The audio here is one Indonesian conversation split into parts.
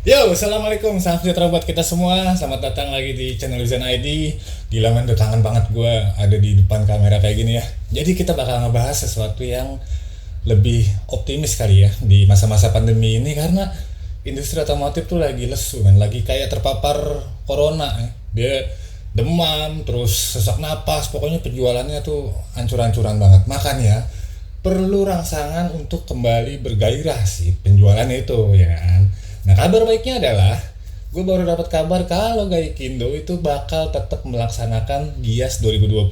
Yo, assalamualaikum, salam sejahtera buat kita semua. Selamat datang lagi di channel Lizan ID. Gila men, udah kangen banget gue ada di depan kamera kayak gini ya. Jadi kita bakal ngebahas sesuatu yang lebih optimis kali ya di masa-masa pandemi ini, karena industri otomotif tuh lagi lesu men, lagi kayak terpapar corona ya. Dia demam, terus sesak napas, pokoknya penjualannya tuh ancur-ancuran banget. Makanya perlu rangsangan untuk kembali bergairah sih penjualan itu ya kan. Nah, kabar baiknya adalah gue baru dapat kabar kalau Gaikindo itu bakal tetap melaksanakan Gias 2020.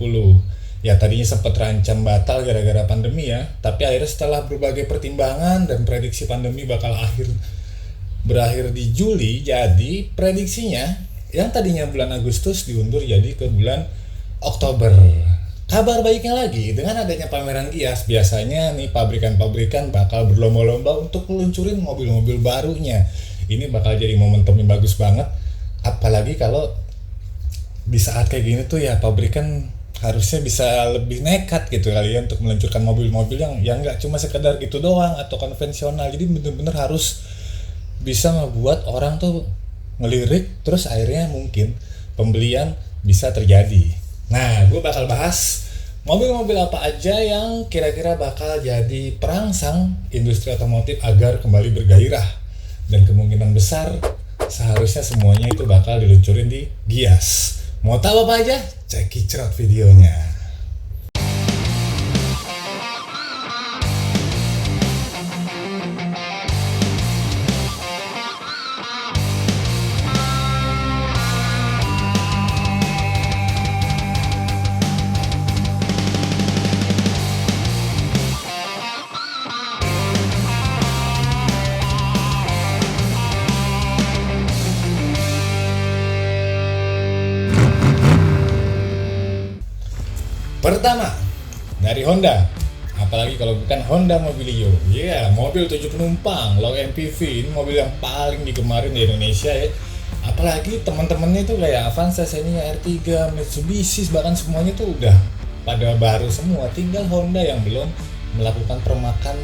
Ya tadinya sempat terancam batal gara-gara pandemi ya, tapi akhirnya setelah berbagai pertimbangan dan prediksi pandemi bakal berakhir di Juli, jadi prediksinya yang tadinya bulan Agustus diundur jadi ke bulan Oktober. Kabar baiknya lagi, dengan adanya pameran Gias, biasanya nih pabrikan-pabrikan bakal berlomba-lomba untuk meluncurin mobil-mobil barunya. Ini bakal jadi momentum yang bagus banget. Apalagi kalau di saat kayak gini tuh ya pabrikan harusnya bisa lebih nekat gitu kali ya untuk meluncurkan mobil-mobil yang nggak cuma sekedar gitu doang atau konvensional. Jadi bener-bener harus bisa ngebuat orang tuh ngelirik, terus akhirnya mungkin pembelian bisa terjadi. Nah, gue bakal bahas mobil-mobil apa aja yang kira-kira bakal jadi perangsang industri otomotif agar kembali bergairah. Dan kemungkinan besar seharusnya semuanya itu bakal diluncurin di Gias. Mau tahu apa aja? Cekicrot videonya. Pertama, dari Honda. Apalagi kalau bukan Honda Mobilio. Iya, mobil 7 penumpang, low MPV. Ini mobil yang paling digemarin di Indonesia ya. Apalagi teman-temannya itu kayak Avanza, Xenia, R3, Mitsubishi, bahkan semuanya tuh udah pada baru semua. Tinggal Honda yang belum melakukan permakan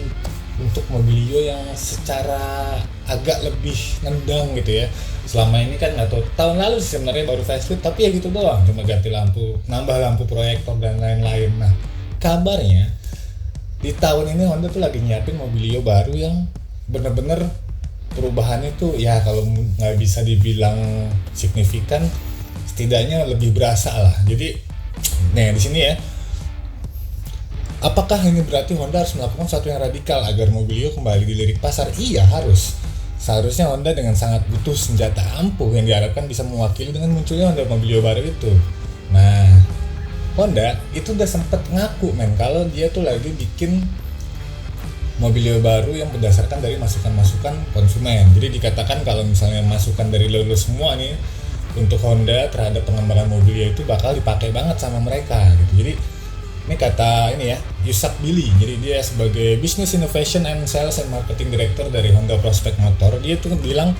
untuk Mobilio yang secara agak lebih nendang gitu ya. Selama ini kan nggak tahu, tahun lalu sih sebenarnya baru facelift, tapi ya gitu doang, cuma ganti lampu, nambah lampu proyektor dan lain-lain. Nah, kabarnya di tahun ini Honda tuh lagi nyiapin Mobilio baru yang bener-bener perubahannya tuh ya kalau nggak bisa dibilang signifikan, setidaknya lebih berasa lah. Jadi, nih di sini ya, apakah ini berarti Honda harus melakukan sesuatu yang radikal agar Mobilio kembali dilirik pasar? Iya, harus. Seharusnya Honda dengan sangat butuh senjata ampuh yang diharapkan bisa mewakili dengan munculnya Honda Mobilio baru itu. Nah, Honda itu udah sempet ngaku kalau dia tuh lagi bikin Mobilio baru yang berdasarkan dari masukan-masukan konsumen. Jadi dikatakan kalau misalnya masukan dari lo semua nih untuk Honda terhadap pengembangan Mobilio itu bakal dipakai banget sama mereka gitu. Jadi ini kata ini ya, Yusak Billy. Jadi dia sebagai Business Innovation and Sales and Marketing Director dari Honda Prospect Motor. Dia tuh bilang,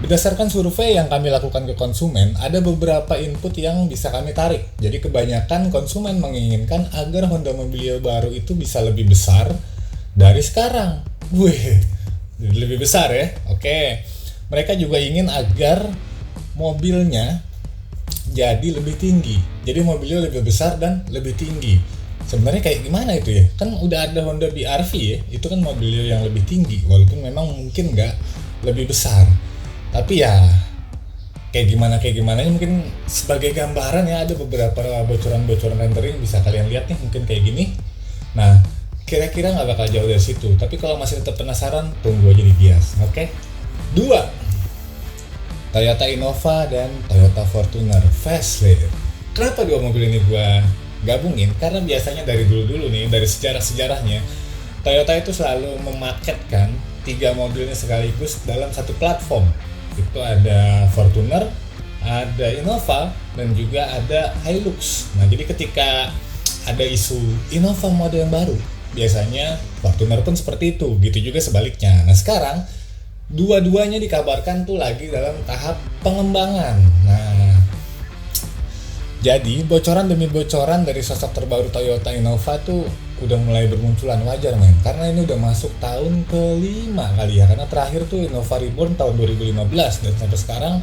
berdasarkan survei yang kami lakukan ke konsumen, ada beberapa input yang bisa kami tarik. Jadi kebanyakan konsumen menginginkan agar Honda Mobilio baru itu bisa lebih besar dari sekarang. Wih, lebih besar ya. Oke. Mereka juga ingin agar mobilnya jadi lebih tinggi. Jadi mobilnya lebih besar dan lebih tinggi. Sebenarnya kayak gimana itu ya? Kan udah ada Honda BR-V ya, itu kan mobil yang lebih tinggi, walaupun memang mungkin nggak lebih besar. Tapi ya kayak gimana mungkin sebagai gambaran ya, ada beberapa bocoran-bocoran rendering bisa kalian lihat nih, mungkin kayak gini. Nah, kira-kira nggak bakal jauh dari situ. Tapi kalau masih tetap penasaran, tunggu aja di Gias. Oke? 2. Toyota Innova dan Toyota Fortuner facelift. Kenapa dua mobil ini gua gabungin? Karena biasanya dari dulu-dulu nih, dari sejarah-sejarahnya, Toyota itu selalu memaketkan 3 mobilnya sekaligus dalam satu platform. Itu ada Fortuner, ada Innova, dan juga ada Hilux. Nah, jadi ketika ada isu Innova model yang baru, biasanya Fortuner pun seperti itu, gitu juga sebaliknya. Nah, sekarang dua-duanya dikabarkan tuh lagi dalam tahap pengembangan. Nah, Jadi bocoran demi bocoran dari sosok terbaru Toyota Innova tuh udah mulai bermunculan, wajar men, karena ini udah masuk tahun kelima kali ya, karena terakhir tuh Innova Reborn tahun 2015 dan sampai sekarang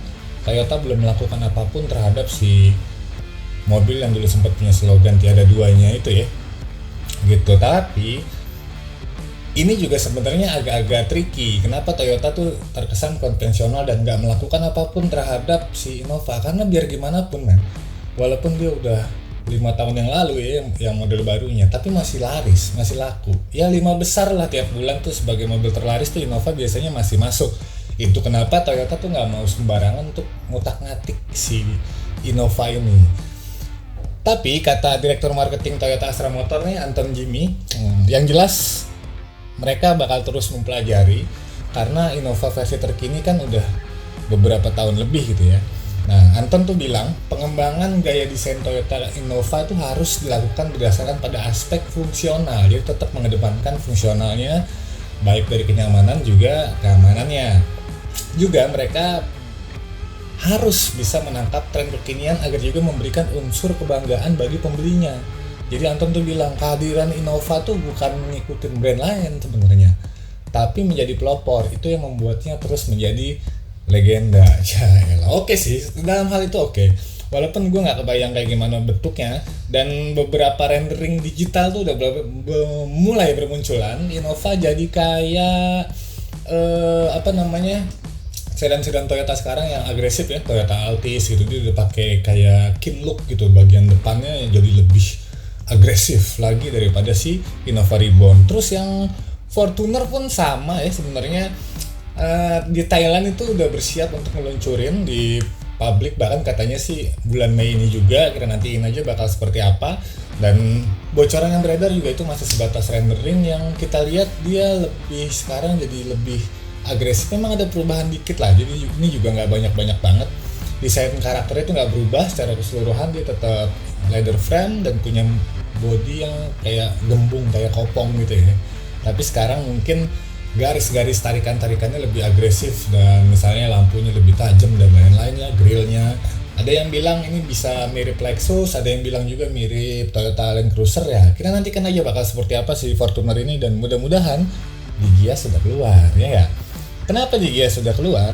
Toyota belum melakukan apapun terhadap si mobil yang dulu sempat punya slogan tiada duanya itu ya gitu. Tapi ini juga sebenarnya agak-agak tricky. Kenapa Toyota tuh terkesan konvensional dan nggak melakukan apapun terhadap si Innova? Karena biar gimana pun men, walaupun dia udah 5 tahun yang lalu ya yang model barunya, tapi masih laris, masih laku. Ya 5 besar lah tiap bulan tuh sebagai mobil terlaris tuh Innova biasanya masih masuk. Itu kenapa Toyota tuh nggak mau sembarangan untuk ngutak-ngatik si Innova ini. Tapi kata Direktur Marketing Toyota Astra Motor nih, Anton Jimmy, yang jelas mereka bakal terus mempelajari karena Innova versi terkini kan udah beberapa tahun lebih gitu ya. Nah, Anton tuh bilang pengembangan gaya desain Toyota Innova itu harus dilakukan berdasarkan pada aspek fungsional. Jadi tetap mengedepankan fungsionalnya, baik dari kenyamanan juga keamanannya. Juga mereka harus bisa menangkap tren kekinian agar juga memberikan unsur kebanggaan bagi pembelinya. Jadi Anton tuh bilang kehadiran Innova tuh bukan mengikuti brand lain sebenarnya, tapi menjadi pelopor. Itu yang membuatnya terus menjadi legenda. Ya, oke sih, dalam hal itu oke. Walaupun gue nggak kebayang kayak gimana bentuknya, dan beberapa rendering digital tuh udah mulai bermunculan. Innova jadi kayak sedan-sedan Toyota sekarang yang agresif ya, Toyota Altis gitu, dia udah pakai kayak kin look gitu, bagian depannya yang jadi lebih agresif lagi daripada si Innova Reborn. Terus yang Fortuner pun sama ya sebenarnya. Di Thailand itu udah bersiap untuk meluncurin di publik, bahkan katanya sih bulan Mei ini juga, kira nantiin aja bakal seperti apa. Dan bocoran yang beredar juga itu masih sebatas rendering, yang kita lihat dia lebih sekarang jadi lebih agresif. Memang ada perubahan dikit lah, jadi ini juga nggak banyak-banyak banget. Desain karakternya itu nggak berubah secara keseluruhan, dia tetap leather frame dan punya body yang kayak gembung, kayak kopong gitu ya. Tapi sekarang mungkin garis-garis tarikan-tarikannya lebih agresif, dan misalnya lampunya lebih tajam dan lain-lainnya, grillnya. Ada yang bilang ini bisa mirip Lexus, ada yang bilang juga mirip Toyota Land Cruiser ya. Kita nantikan aja bakal seperti apa si Fortuner ini, dan mudah-mudahan di Gias sudah keluar ya. Kenapa di Gias sudah keluar?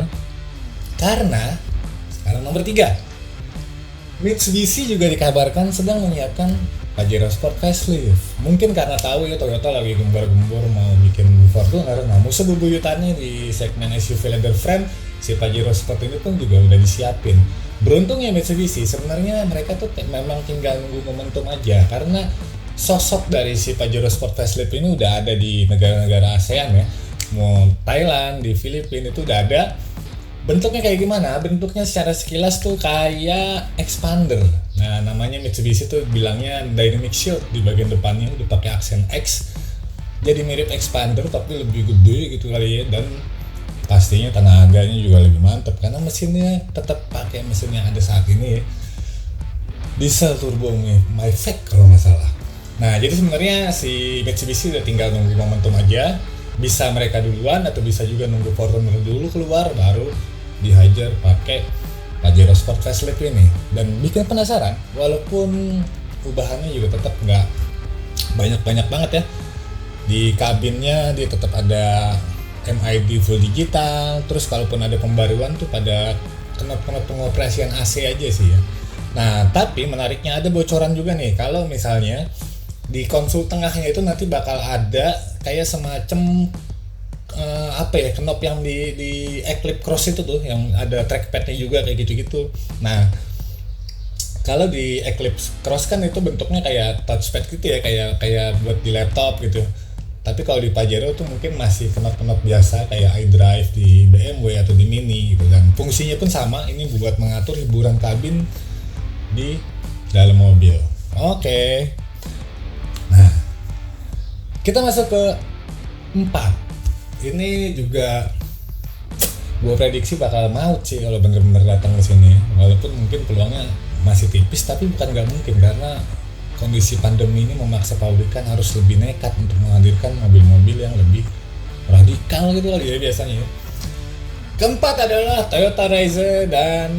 Karena sekarang nomor 3, Mitsubishi juga dikabarkan sedang menyiapkan Pajero Sport facelift. Mungkin karena tahu ya Toyota lagi gembar-gembor mau bikin Fortuner. Nah, musuh bebuyutannya di segmen SUV leather frame, si Pajero Sport ini pun juga udah disiapin. Beruntungnya Mitsubishi, sebenarnya mereka tuh memang tinggal nunggu momentum aja, karena sosok dari si Pajero Sport facelift ini udah ada di negara-negara ASEAN ya. Mau Thailand, di Filipina itu udah ada. Bentuknya kayak gimana? Bentuknya secara sekilas tuh kayak expander. Nah, namanya Mitsubishi tuh bilangnya Dynamic Shield, di bagian depannya udah pakai aksen X. Jadi mirip expander tapi lebih gede gitu kali ya, dan pastinya tenaganya juga lebih mantap karena mesinnya tetap pakai mesin yang ada saat ini ya. Diesel turbo Myfec kalau nggak salah. Nah, jadi sebenarnya si Mitsubishi udah tinggal nunggu momentum aja. Bisa mereka duluan atau bisa juga nunggu Fortuner dulu keluar baru dihajar pakai Pajero Sport facelift ini. Dan bikin penasaran, walaupun ubahannya juga tetap nggak banyak-banyak banget ya. Di kabinnya dia tetap ada MID full digital, terus kalaupun ada pembaruan tuh pada knop-knop pengoperasian AC aja sih ya. Nah, tapi menariknya ada bocoran juga nih, kalau misalnya di konsol tengahnya itu nanti bakal ada kayak semacam knop yang di Eclipse Cross itu tuh, yang ada trackpadnya juga kayak gitu-gitu. Nah, kalau di Eclipse Cross kan itu bentuknya kayak touchpad gitu ya, kayak buat di laptop gitu. Tapi kalau di Pajero tuh mungkin masih knop-knop biasa kayak iDrive di BMW atau di Mini gitu, dan fungsinya pun sama, ini buat mengatur hiburan kabin di dalam mobil. Oke. Nah, kita masuk ke 4. Ini juga gue prediksi bakal maut sih kalau bener-bener datang ke sini. Walaupun mungkin peluangnya masih tipis, tapi bukan nggak mungkin karena kondisi pandemi ini memaksa pabrikan harus lebih nekat untuk menghadirkan mobil-mobil yang lebih radikal gitu kali ya biasanya. Keempat adalah Toyota Raiser dan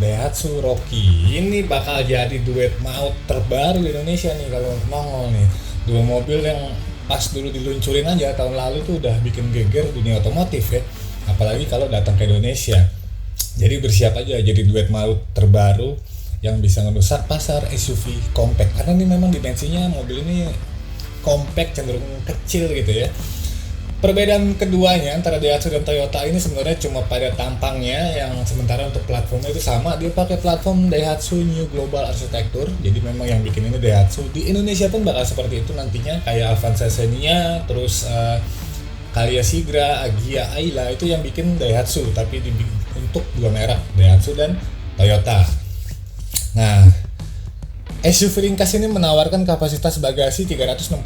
Daihatsu Rocky. Ini bakal jadi duet maut terbaru di Indonesia nih kalau nongol nih. Dua mobil yang pas dulu diluncurin aja tahun lalu tuh udah bikin geger dunia otomotif ya. Apalagi kalau datang ke Indonesia. Jadi bersiap aja jadi duet maut terbaru yang bisa ngerusak pasar SUV compact. Karena ini memang dimensinya mobil ini compact, cenderung kecil gitu ya. Perbedaan keduanya antara Daihatsu dan Toyota ini sebenarnya cuma pada tampangnya, yang sementara untuk platformnya itu sama. Dia pakai platform Daihatsu New Global Architecture. Jadi memang yang bikin ini Daihatsu. Di Indonesia pun bakal seperti itu nantinya, kayak Avanza Xenia, terus Calya Sigra, Agya, Ayla itu yang bikin Daihatsu, tapi untuk dua merek Daihatsu dan Toyota. Nah, SUV ringkas ini menawarkan kapasitas bagasi 369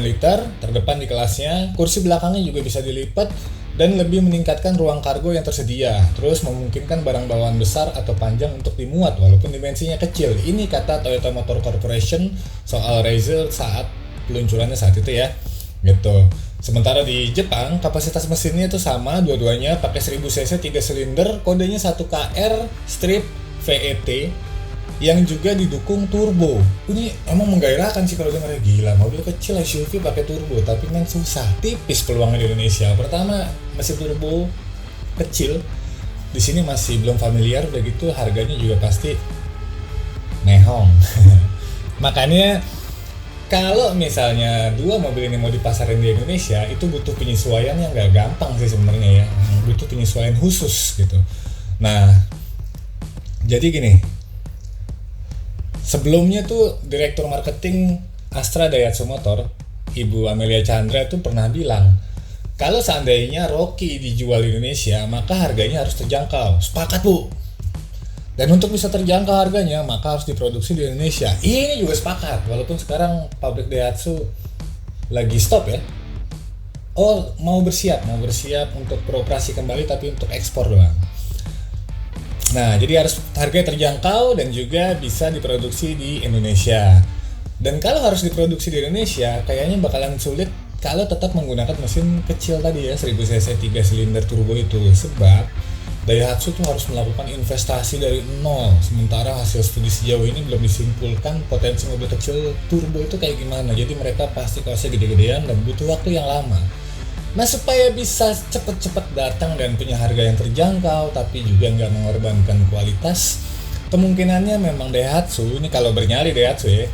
liter, terdepan di kelasnya, kursi belakangnya juga bisa dilipat, dan lebih meningkatkan ruang kargo yang tersedia. Terus memungkinkan barang bawaan besar atau panjang untuk dimuat walaupun dimensinya kecil. Ini kata Toyota Motor Corporation soal Razor saat peluncurannya saat itu ya. Gitu. Sementara di Jepang, kapasitas mesinnya itu sama, dua-duanya pakai 1000 cc 3 silinder, kodenya 1KR strip VET, yang juga didukung turbo. Ini emang menggairahkan sih kalau dengar, gila mobil kecil SUV pakai turbo, tapi memang susah, tipis peluangnya di Indonesia. Pertama, mesin turbo kecil di sini masih belum familiar, udah gitu harganya juga pasti mehong. Makanya kalau misalnya dua mobil ini mau dipasarin di Indonesia, itu butuh penyesuaian yang gak gampang sih sebenarnya ya, butuh penyesuaian khusus gitu. Nah, jadi gini. Sebelumnya tuh Direktur Marketing Astra Daihatsu Motor, Ibu Amelia Chandra tuh pernah bilang, kalau seandainya Rocky dijual di Indonesia, maka harganya harus terjangkau. Sepakat, Bu. Dan untuk bisa terjangkau harganya, maka harus diproduksi di Indonesia. Ini juga sepakat, walaupun sekarang pabrik Daihatsu lagi stop ya. Oh, mau bersiap untuk beroperasi kembali, tapi untuk ekspor doang. Nah, jadi harus harga terjangkau dan juga bisa diproduksi di Indonesia. Dan kalau harus diproduksi di Indonesia, kayaknya bakalan sulit kalau tetap menggunakan mesin kecil tadi ya, 1000 cc 3 silinder turbo itu. Sebab Daihatsu tuh harus melakukan investasi dari nol. Sementara hasil studi sejauh ini belum disimpulkan potensi mobil kecil turbo itu kayak gimana. Jadi mereka pasti kosnya gede-gedean dan butuh waktu yang lama. Nah, supaya bisa cepet-cepet datang dan punya harga yang terjangkau tapi juga nggak mengorbankan kualitas, kemungkinannya memang Daihatsu ini kalau bernyali Daihatsu ya,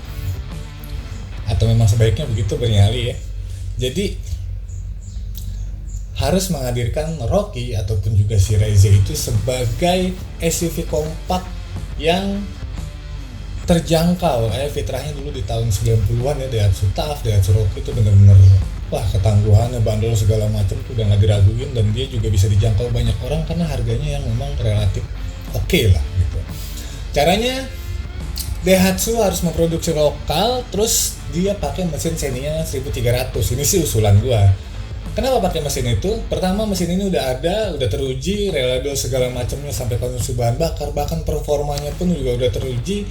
atau memang sebaiknya begitu bernyali ya. Jadi harus menghadirkan Rocky ataupun juga si Razor itu sebagai SUV kompak yang terjangkau. Fitrahnya dulu di tahun 90-an ya, Daihatsu TAF, Daihatsu Rocky itu bener-bener wah, ketangguhannya, bandol segala macam tuh udah nggak diraguin, dan dia juga bisa dijangkau banyak orang karena harganya yang memang relatif oke lah gitu. Caranya Daihatsu harus memproduksi lokal, terus dia pakai mesin Xenia 1300. Ini sih usulan gua. Kenapa pakai mesin itu? Pertama, mesin ini udah ada, udah teruji, reliable segala macamnya sampai konsumsi bahan bakar, bahkan performanya pun juga udah teruji.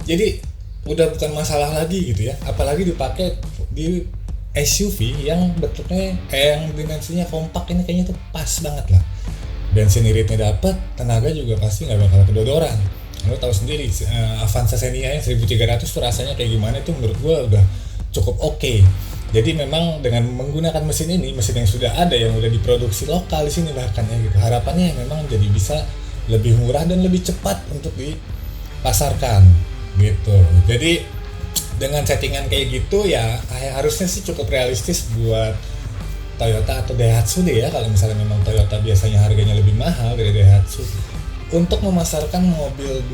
Jadi udah bukan masalah lagi gitu ya. Apalagi dipakai di SUV yang bentuknya yang dimensinya kompak, ini kayaknya tuh pas banget lah. Bensin iritnya dapat, tenaga juga pasti nggak bakal kedodoran. Lo tahu sendiri Avanza Xenia yang 1300 tuh rasanya kayak gimana, itu menurut gua udah cukup oke. Jadi memang dengan menggunakan mesin ini, mesin yang sudah ada yang udah diproduksi lokal di sini bahkan ya gitu. Harapannya memang jadi bisa lebih murah dan lebih cepat untuk dipasarkan gitu. Jadi dengan settingan kayak gitu ya harusnya sih cukup realistis buat Toyota atau Daihatsu deh ya, kalau misalnya memang Toyota biasanya harganya lebih mahal dari Daihatsu, untuk memasarkan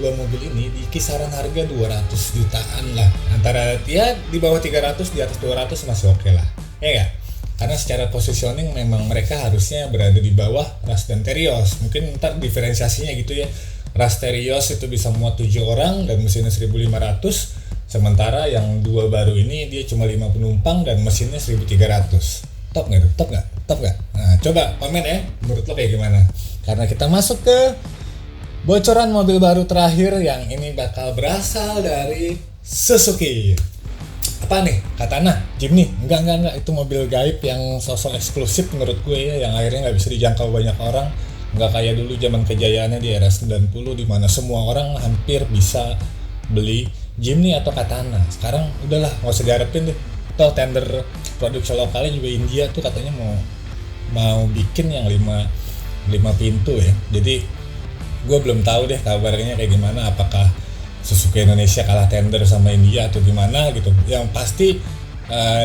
dua mobil ini di kisaran harga 200 jutaan lah, antara ya di bawah 300, di atas 200 masih oke lah ya nggak? Karena secara positioning memang mereka harusnya berada di bawah Ras dan Terios. Mungkin ntar diferensiasinya gitu ya, Ras Terios itu bisa muat 7 orang dan mesinnya 1500, sementara yang dua baru ini dia cuma 5 penumpang dan mesinnya 1300. Top nggak tuh? Top nggak? Nah, coba komen ya, menurut lo kayak gimana? Karena kita masuk ke bocoran mobil baru terakhir yang ini bakal berasal dari Suzuki. Apa nih? Katana? Jimny? Enggak, itu mobil gaib yang sosok eksklusif menurut gue ya, yang akhirnya nggak bisa dijangkau banyak orang. nggak kayak dulu zaman kejayaannya di era 90 di mana semua orang hampir bisa beli Jimny atau Katana. Sekarang udahlah, nggak usah diharapin deh. Toh tender produksi lokalnya juga India tuh katanya mau bikin yang 5 pintu ya. Jadi gue belum tahu deh kabarnya kayak gimana, apakah Suzuki Indonesia kalah tender sama India atau gimana gitu. Yang pasti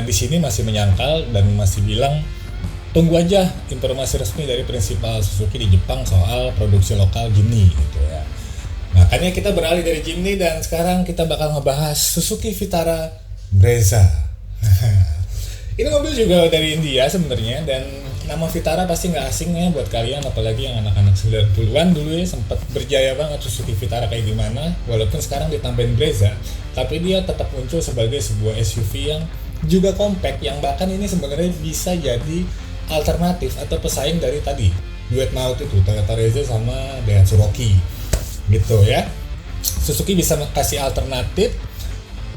di sini masih menyangkal dan masih bilang tunggu aja informasi resmi dari prinsipal Suzuki di Jepang soal produksi lokal Jimny gitu ya. Makanya kita beralih dari Jimny dan sekarang kita bakal ngebahas Suzuki Vitara Brezza. Ini mobil juga dari India sebenarnya, dan nama Vitara pasti nggak asing ya buat kalian, apalagi yang anak-anak 90-an dulu ya, sempat berjaya banget Suzuki Vitara kayak gimana. Walaupun sekarang ditambahin Brezza, tapi dia tetap muncul sebagai sebuah SUV yang juga compact, yang bahkan ini sebenarnya bisa jadi alternatif atau pesaing dari tadi duet maut itu Toyota Razor sama Daihatsu Rocky gitu ya. Suzuki bisa kasih alternatif.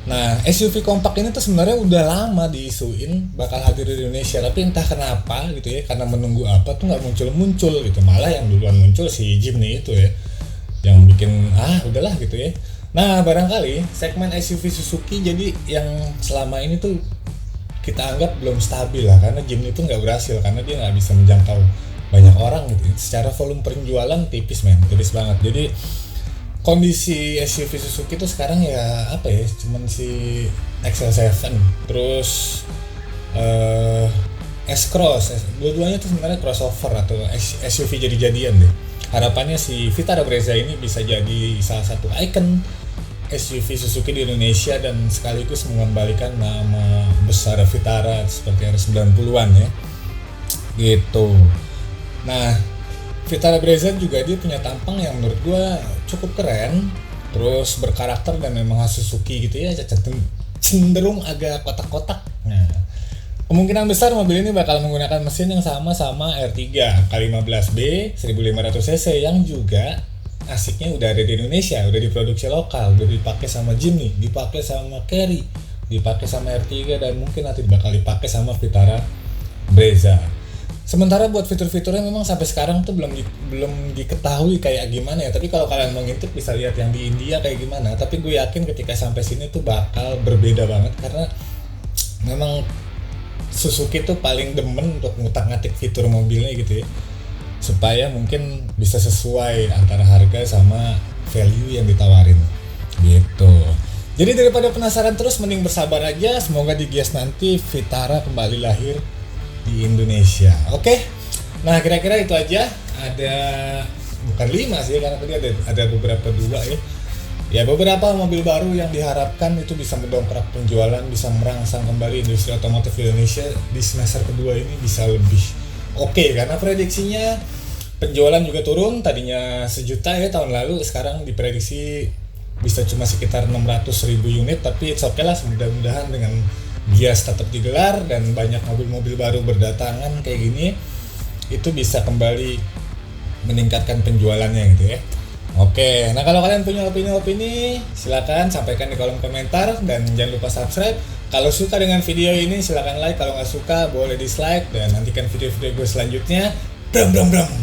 Nah, SUV kompak ini tuh sebenarnya udah lama diisuin bakal hadir di Indonesia, tapi entah kenapa gitu ya, karena menunggu apa tuh nggak muncul gitu. Malah yang duluan muncul si Jimny itu ya, yang bikin udahlah gitu ya. Nah, barangkali segmen SUV Suzuki jadi yang selama ini tuh kita anggap belum stabil lah, karena Jimny itu nggak berhasil karena dia nggak bisa menjangkau banyak orang gitu. Secara volume penjualan tipis banget. Jadi kondisi SUV Suzuki itu sekarang ya apa ya, cuman si XL7 terus S-Cross, dua-duanya tuh sebenarnya crossover atau SUV jadi-jadian deh. Harapannya si Vitara Brezza ini bisa jadi salah satu ikon SUV Suzuki di Indonesia dan sekaligus mengembalikan nama besar Vitara seperti era 90-an ya gitu. Nah, Vitara Brezza juga dia punya tampang yang menurut gua cukup keren, terus berkarakter dan memang khas Suzuki gitu ya, cenderung agak kotak-kotak. Nah, kemungkinan besar mobil ini bakal menggunakan mesin yang sama R3 K15B 1500cc yang juga asiknya udah ada di Indonesia, udah diproduksi lokal, udah dipakai sama Jimny, dipakai sama Carry, dipakai sama R3 dan mungkin nanti bakal dipakai sama Vitara Brezza. Sementara buat fitur-fiturnya memang sampai sekarang tuh belum diketahui kayak gimana ya. Tapi kalau kalian mau ngintip bisa lihat yang di India kayak gimana. Tapi gue yakin ketika sampai sini tuh bakal berbeda banget karena memang Suzuki tuh paling demen untuk ngutak-ngatik fitur mobilnya gitu ya, supaya mungkin bisa sesuai antara harga sama value yang ditawarin gitu. Jadi daripada penasaran terus, mending bersabar aja. Semoga di Gias nanti Vitara kembali lahir di Indonesia. Oke. Nah, kira-kira itu aja. Ada bukan 5 sih, karena tadi ada beberapa 2 ya. Ya, beberapa mobil baru yang diharapkan itu bisa mendongkrak penjualan, bisa merangsang kembali industri otomotif di Indonesia di semester kedua ini bisa lebih oke, karena prediksinya penjualan juga turun, tadinya 1 juta ya tahun lalu, sekarang diprediksi bisa cuma sekitar 600.000 unit, tapi it's okay lah, mudah-mudahan dengan Gias tetap digelar dan banyak mobil-mobil baru berdatangan kayak gini, itu bisa kembali meningkatkan penjualannya gitu ya. Oke, nah kalau kalian punya opini-opini silakan sampaikan di kolom komentar dan jangan lupa subscribe. Kalau suka dengan video ini silakan like, kalau nggak suka boleh dislike, dan nantikan video-video gue selanjutnya. Bram.